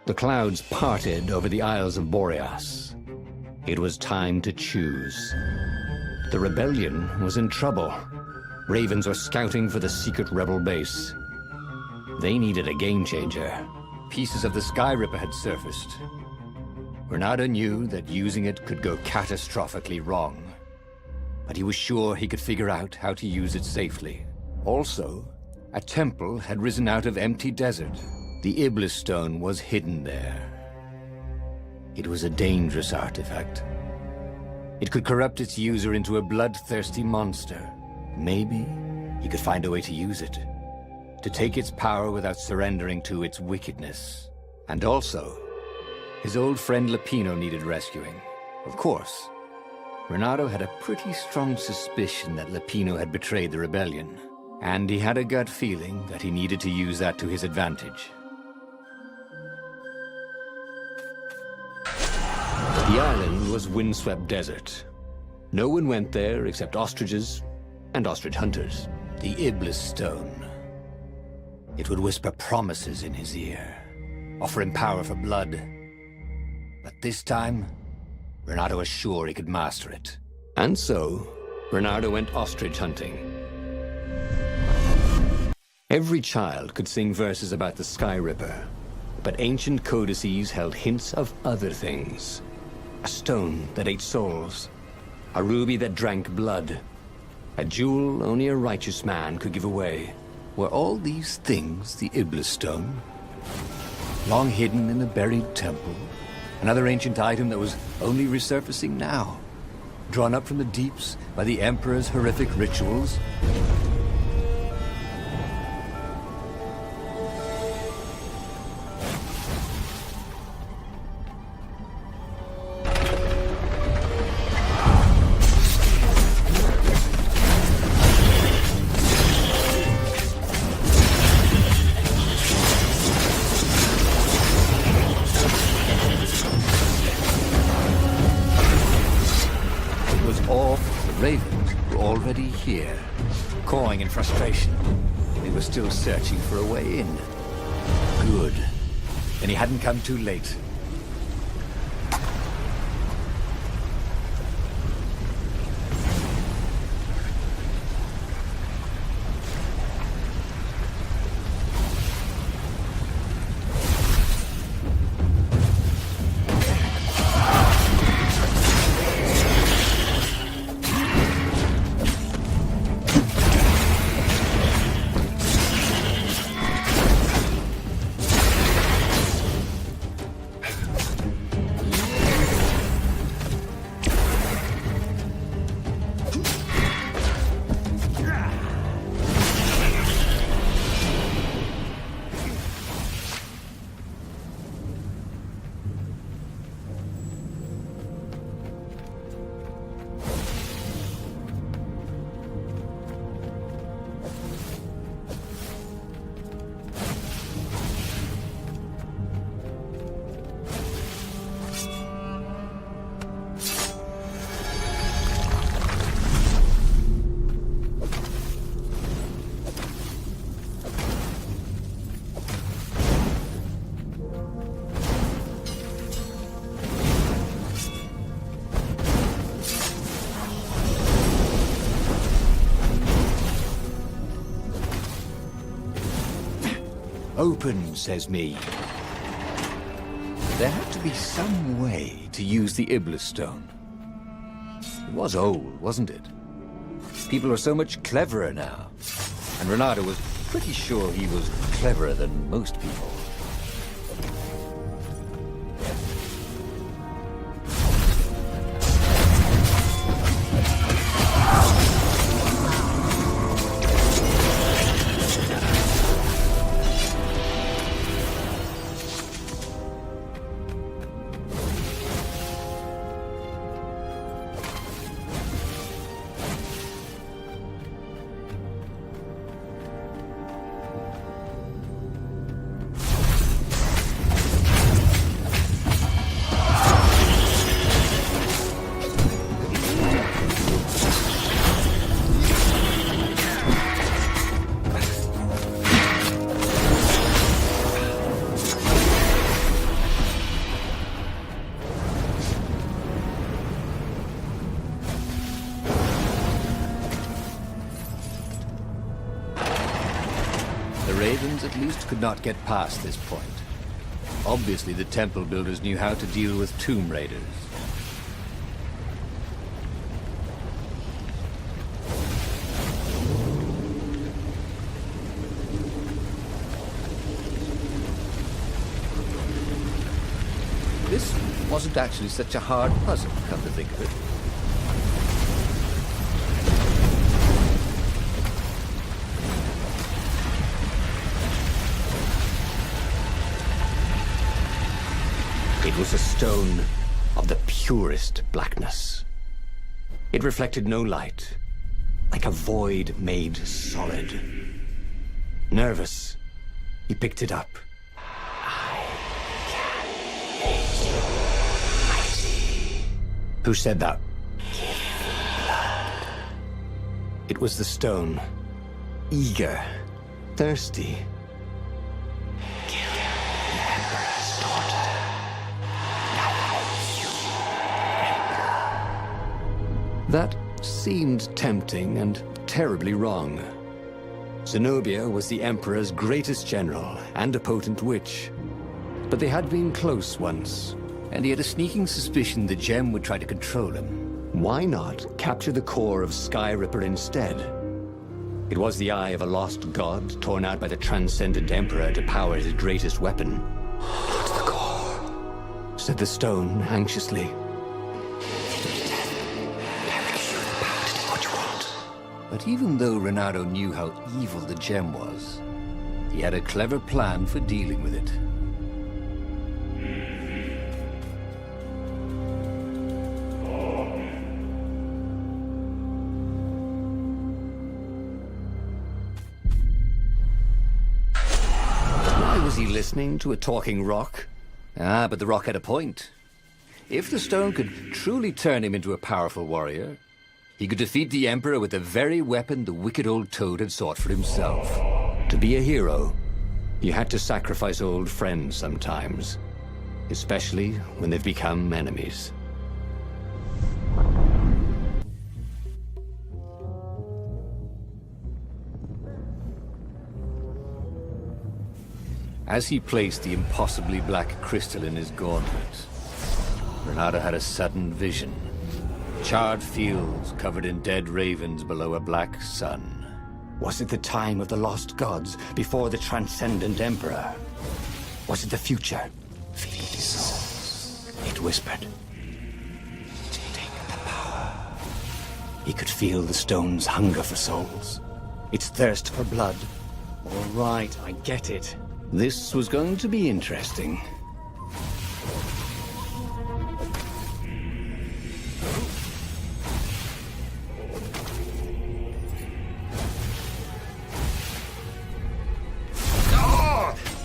The clouds parted over the Isles of Boreas. It was time to choose. The rebellion was in trouble. Ravens were scouting for the secret rebel base. They needed a game changer. Pieces of the Sky Ripper had surfaced. Renata knew that using it could go catastrophically wrong, but he was sure he could figure out how to use it safely. Also, a temple had risen out of empty desert. The Iblis Stone was hidden there. It was a dangerous artifact. It could corrupt its user into a bloodthirsty monster. Maybe he could find a way to use it, to take its power without surrendering to its wickedness. And also, his old friend Lupino needed rescuing. Of course, Renato had a pretty strong suspicion that Lupino had betrayed the rebellion, and he had a gut feeling that he needed to use that to his advantage. The island was windswept desert. No one went there except ostriches and ostrich hunters. The Iblis Stone. It would whisper promises in his ear, offer him power for blood. But this time, Renato was sure he could master it. And so, Renato went ostrich hunting. Every child could sing verses about the Sky Ripper, but ancient codices held hints of other things. A stone that ate souls, a ruby that drank blood, a jewel only a righteous man could give away. Were all these things the Iblis Stone? Long hidden in a buried temple? Another ancient item that was only resurfacing now? Drawn up from the deeps by the Emperor's horrific rituals? Ravens were already here, cawing in frustration. They were still searching for a way in. Good. Then he hadn't come too late. Open, says me. There had to be some way to use the Iblis Stone. It was old, wasn't it? People are so much cleverer now. And Renato was pretty sure he was cleverer than most people. least could not get past this point. Obviously, the temple builders knew how to deal with tomb raiders. This wasn't actually such a hard puzzle, come to think of it. It was a stone of the purest blackness. It reflected no light, like a void made solid. Nervous, he picked it up. I can make you mighty. Who said that? Give me blood. It was the stone, eager, thirsty. Kill the Emperor's daughter. That seemed tempting and terribly wrong. Zenobia was the Emperor's greatest general and a potent witch. But they had been close once. And he had a sneaking suspicion the gem would try to control him. Why not capture the core of Sky Ripper instead? It was the eye of a lost god torn out by the transcendent Emperor to power his greatest weapon. What's the core? Said the stone anxiously. But even though Renato knew how evil the gem was, he had a clever plan for dealing with it. Why was he listening to a talking rock? Ah, but the rock had a point. If the stone could truly turn him into a powerful warrior, he could defeat the Emperor with the very weapon the wicked old toad had sought for himself. To be a hero, you had to sacrifice old friends sometimes, especially when they've become enemies. As he placed the impossibly black crystal in his gauntlet, Renato had a sudden vision. Charred fields covered in dead ravens below a black sun. Was it the time of the lost gods before the transcendent Emperor? Was it the future? Feed the souls, it whispered. Take the power. He could feel the stone's hunger for souls, its thirst for blood. All right, I get it. This was going to be interesting.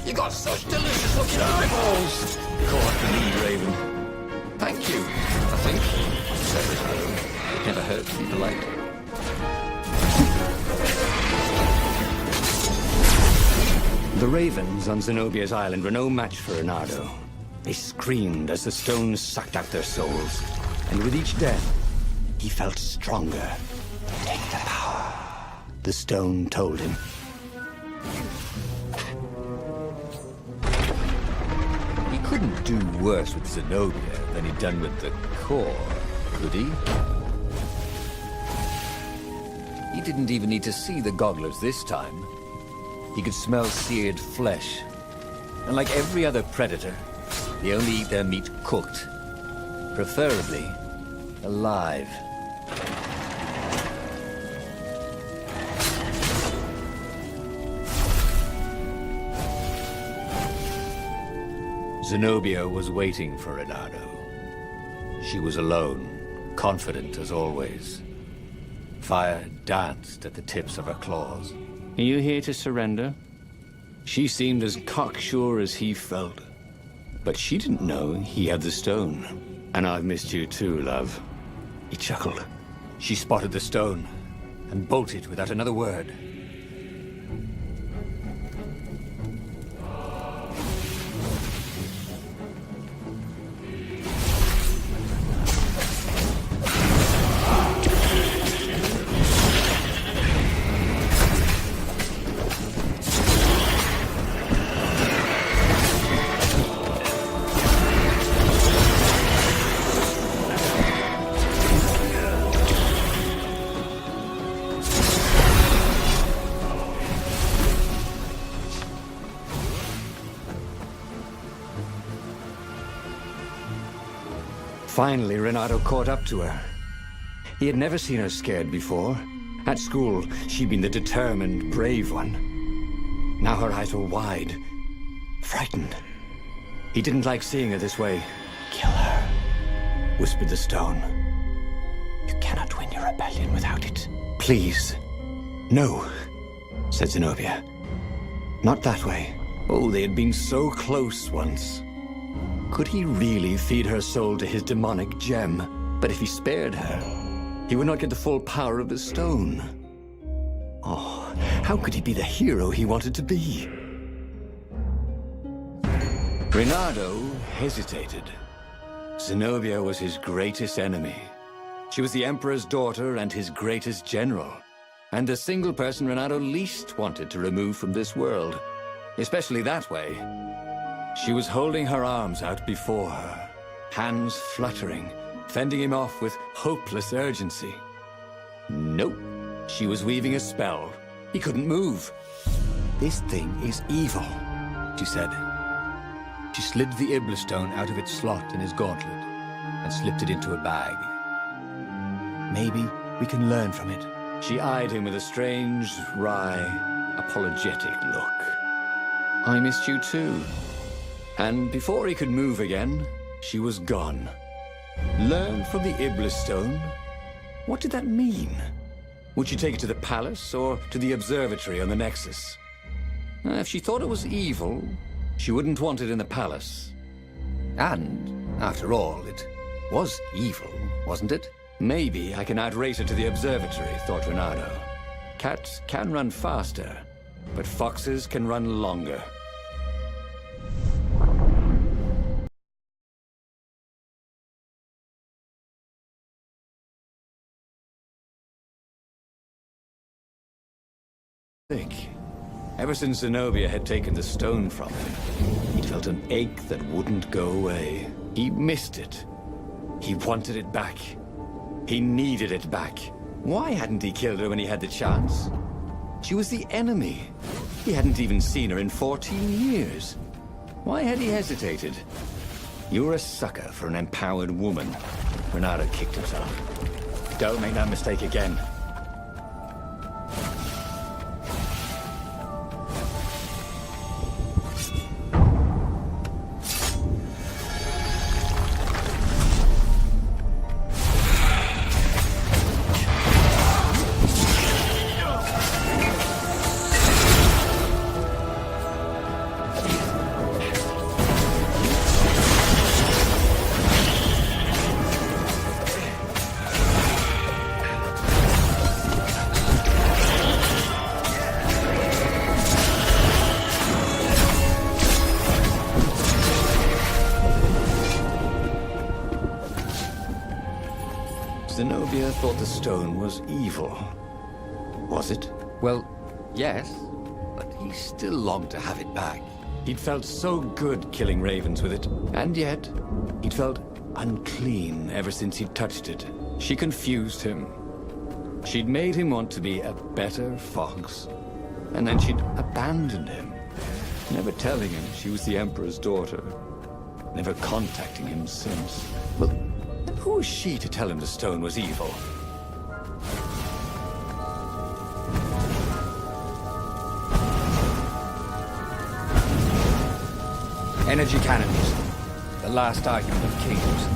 You got such delicious looking eyeballs! Caught the lead, Raven. Thank you, I think. Said Renato. It never hurt to be polite. The ravens on Zenobia's island were no match for Renato. They screamed as the stones sucked out their souls. And with each death, he felt stronger. Take the power, the stone told him. He couldn't do worse with Zenobia than he'd done with the core, could he? He didn't even need to see the gogglers this time. He could smell seared flesh. And like every other predator, they only eat their meat cooked. Preferably alive. Zenobia was waiting for Renato. She was alone, confident as always. Fire danced at the tips of her claws. Are you here to surrender? She seemed as cocksure as he felt. But she didn't know he had the stone. And I've missed you too, love. He chuckled. She spotted the stone and bolted without another word. Finally, Renato caught up to her. He had never seen her scared before. At school, she'd been the determined, brave one. Now her eyes were wide, frightened. He didn't like seeing her this way. "Kill her," whispered the stone. "You cannot win your rebellion without it. Please." "No," said Zenobia. "Not that way." Oh, they had been so close once. Could he really feed her soul to his demonic gem? But if he spared her, he would not get the full power of the stone. Oh, how could he be the hero he wanted to be? Renato hesitated. Zenobia was his greatest enemy. She was the Emperor's daughter and his greatest general, and the single person Renato least wanted to remove from this world, especially that way. She was holding her arms out before her, hands fluttering, fending him off with hopeless urgency. Nope, she was weaving a spell. He couldn't move. "This thing is evil," she said. She slid the Iblis Stone out of its slot in his gauntlet and slipped it into a bag. "Maybe we can learn from it." She eyed him with a strange, wry, apologetic look. "I missed you too." And before he could move again, she was gone. Learn from the Iblis Stone? What did that mean? Would she take it to the palace or to the observatory on the Nexus? If she thought it was evil, she wouldn't want it in the palace. And, after all, it was evil, wasn't it? Maybe I can outrace her to the observatory, thought Renato. Cats can run faster, but foxes can run longer. Ever since Zenobia had taken the stone from him, he'd felt an ache that wouldn't go away. He missed it. He wanted it back. He needed it back. Why hadn't he killed her when he had the chance? She was the enemy. He hadn't even seen her in 14 years. Why had he hesitated? You're a sucker for an empowered woman. Renato kicked himself. Don't make that mistake again. Zenobia thought the stone was evil. Was it? Well, yes, but he still longed to have it back. He'd felt so good killing ravens with it, and yet he'd felt unclean ever since he'd touched it. She confused him. She'd made him want to be a better fox, and then she'd abandoned him, never telling him she was the Emperor's daughter, never contacting him since. Well, then who was she to tell him the stone was evil? Energy cannons. The last argument of kings.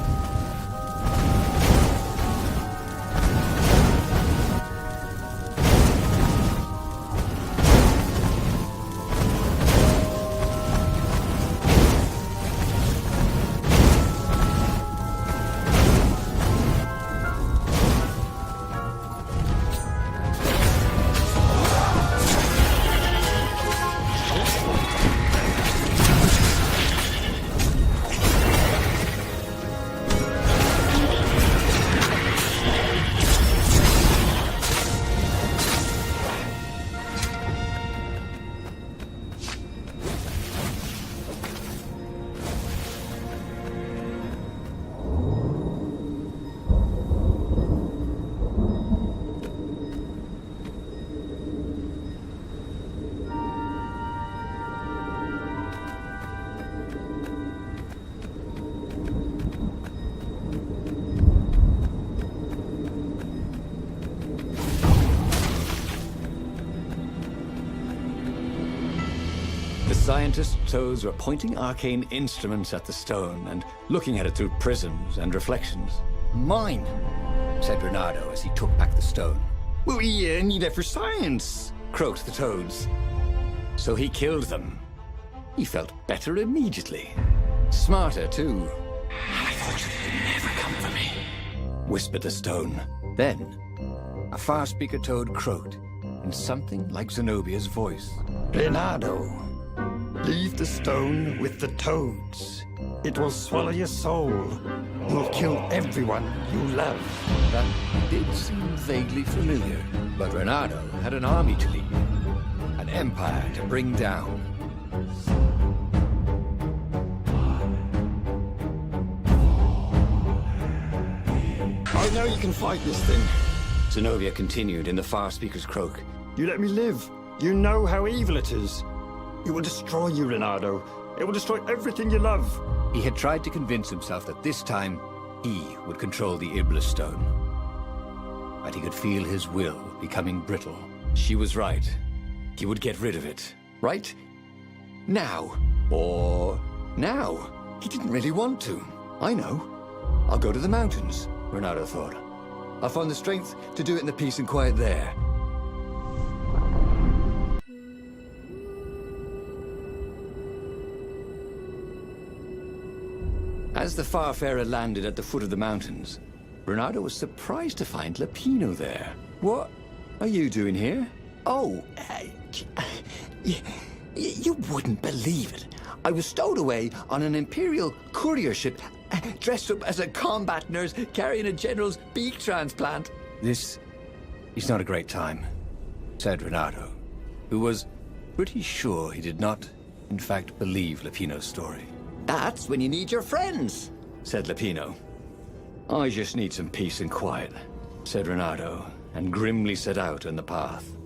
scientists' toes were pointing arcane instruments at the stone and looking at it through prisms and reflections. Mine, said Reynardo as he took back the stone. Well, we need it for science, Croaked the toads. So he killed them. He felt better immediately. Smarter, too. I thought you would never come for me, Whispered the stone. Then, a far-speaker toad croaked in something like Zenobia's voice. Reynardo, leave the stone with the toads. It will swallow your soul. It will kill everyone you love. That did seem vaguely familiar. But Reynardo had an army to lead, an empire to bring down. I know you can fight this thing. Zenobia continued in the far speaker's croak. You let me live. You know how evil it is. It will destroy you, Reynardo. It will destroy everything you love. He had tried to convince himself that this time he would control the Iblis Stone. But he could feel his will becoming brittle. She was right. He would get rid of it. Right? Now. Or now. He didn't really want to. I know. I'll go to the mountains, Reynardo thought. I'll find the strength to do it in the peace and quiet there. As the Farfarer landed at the foot of the mountains, Reynardo was surprised to find Lapino there. What are you doing here? Oh, you wouldn't believe it. I was stowed away on an Imperial courier ship, dressed up as a combat nurse carrying a general's beak transplant. This is not a great time, said Reynardo, who was pretty sure he did not, in fact, believe Lapino's story. That's when you need your friends, said Lapino. I just need some peace and quiet, said Reynardo, and grimly set out on the path.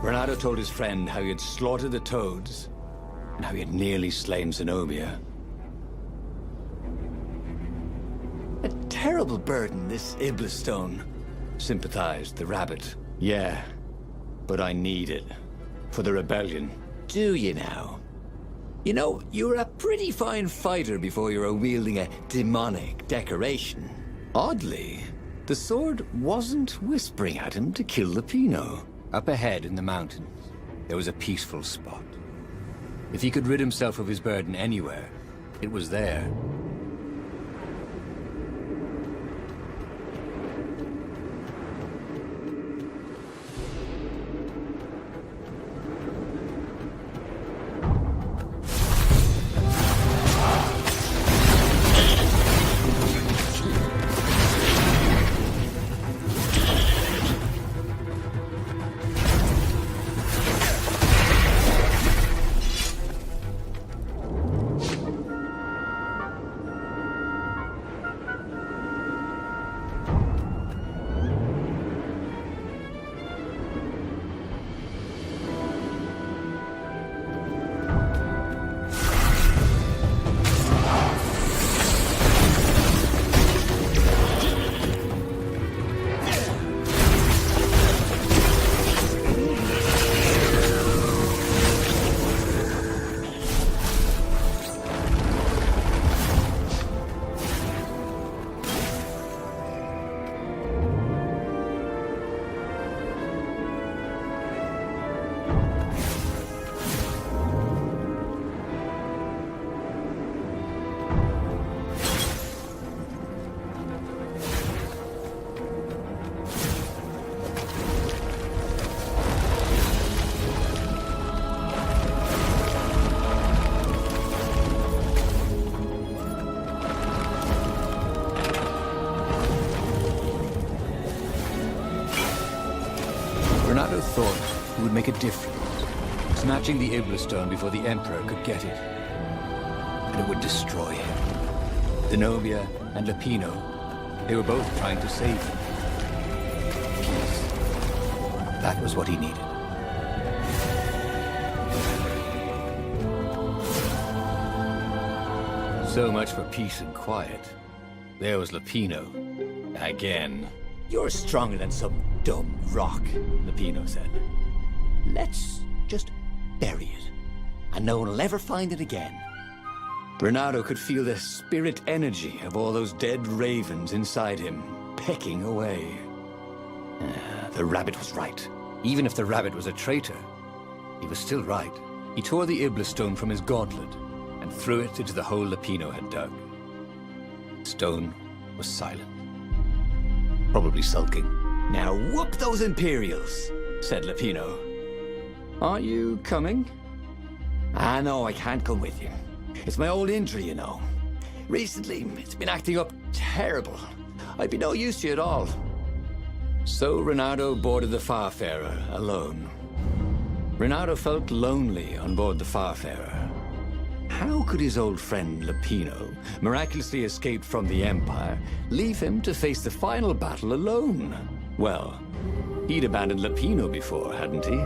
Reynardo told his friend how he had slaughtered the toads, and how he had nearly slain Zenobia. a terrible burden, this Iblis Stone, Sympathized the rabbit. Yeah, but I need it. For the rebellion. Do you now? You know, you were a pretty fine fighter before you were wielding a demonic decoration. Oddly, the sword wasn't whispering at him to kill Lapino. Up ahead in the mountains, there was a peaceful spot. If he could rid himself of his burden anywhere, it was there. Renato thought he would make a difference, snatching the Iblis Stone before the Emperor could get it. And it would destroy him. Zenobia and Lupino, they were both trying to save him. Peace. That was what he needed. So much for peace and quiet. There was Lupino. Again. You're stronger than some dumb rock, Lupino said. Let's just bury it, and no one will ever find it again. Renato could feel the spirit energy of all those dead ravens inside him, pecking away. The rabbit was right. Even if the rabbit was a traitor, he was still right. He tore the Iblis Stone from his gauntlet and threw it into the hole Lupino had dug. Stone was silent. Probably sulking. Now whoop those Imperials, said Lupino. Are you coming? No, I can't come with you. It's my old injury, you know. Recently, it's been acting up terrible. I'd be no use to you at all. So Renato boarded the Farfarer alone. Renato felt lonely on board the Farfarer. How could his old friend Lupino, miraculously escaped from the Empire, leave him to face the final battle alone? Well, he'd abandoned Lupino before, hadn't he?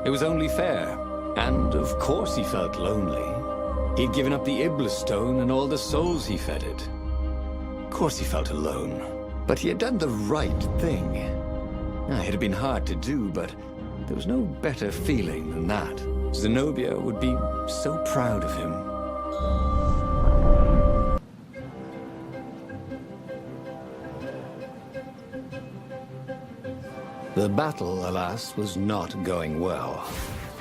It was only fair. And of course he felt lonely. He'd given up the Iblis Stone and all the souls he feted. Of course he felt alone. But he had done the right thing. It had been hard to do, but there was no better feeling than that. Zenobia would be so proud of him. The battle, alas, was not going well.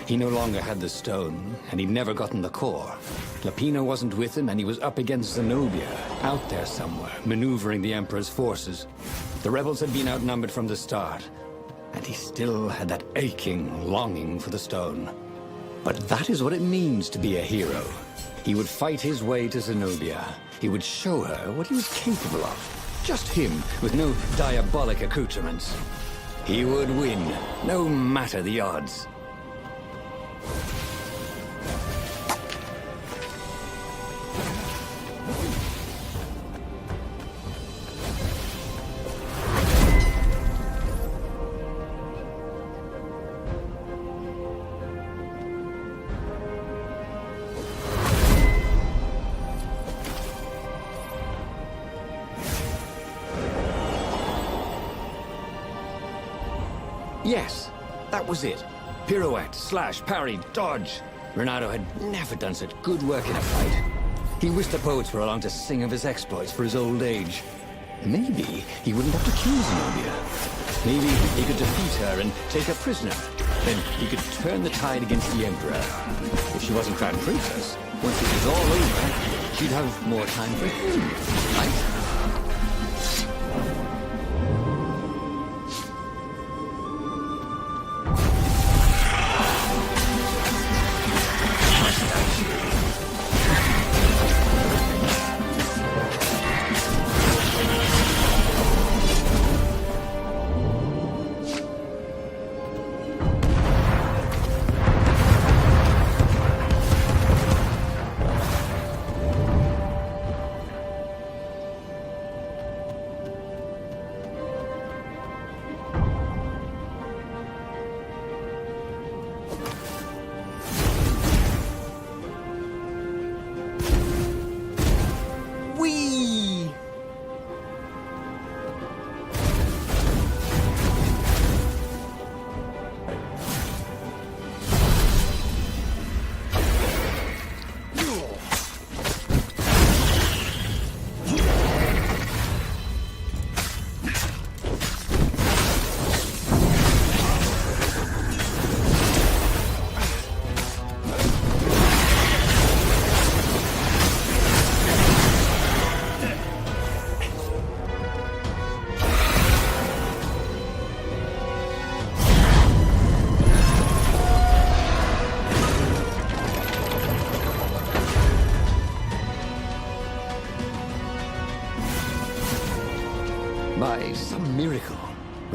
He no longer had the stone, and he'd never gotten the core. Lupino wasn't with him, and he was up against Zenobia, out there somewhere, maneuvering the Emperor's forces. The rebels had been outnumbered from the start, and he still had that aching longing for the stone. But that is what it means to be a hero. He would fight his way to Zenobia. He would show her what he was capable of. Just him, with no diabolic accoutrements. He would win, no matter the odds. Yes, that was it. Pirouette, slash, parry, dodge. Renato had never done such good work in a fight. He wished the poets were along to sing of his exploits for his old age. Maybe he wouldn't have to kill Zenobia. Maybe he could defeat her and take her prisoner. Then he could turn the tide against the Emperor. If she wasn't crowned princess, once it was all over, she'd have more time for him, right?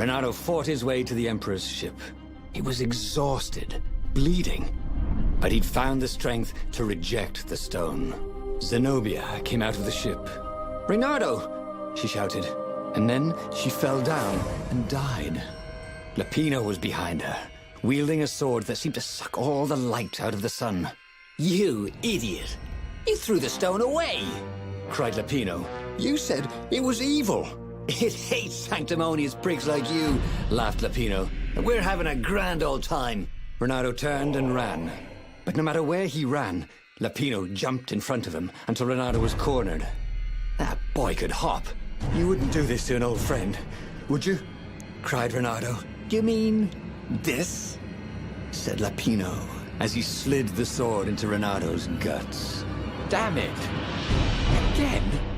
Renato fought his way to the Emperor's ship. He was exhausted, bleeding, but he'd found the strength to reject the stone. Zenobia came out of the ship. "Renato!" she shouted, and then she fell down and died. Lapino was behind her, wielding a sword that seemed to suck all the light out of the sun. "You idiot! You threw the stone away!" cried Lapino. "You said it was evil." "It hates sanctimonious prigs like you," laughed Lapino. "And we're having a grand old time." Renato turned and ran. But no matter where he ran, Lapino jumped in front of him until Renato was cornered. That boy could hop. "You wouldn't do this to an old friend, would you?" cried Renato. "You mean this?" said Lapino as he slid the sword into Renato's guts. "Damn it! Again?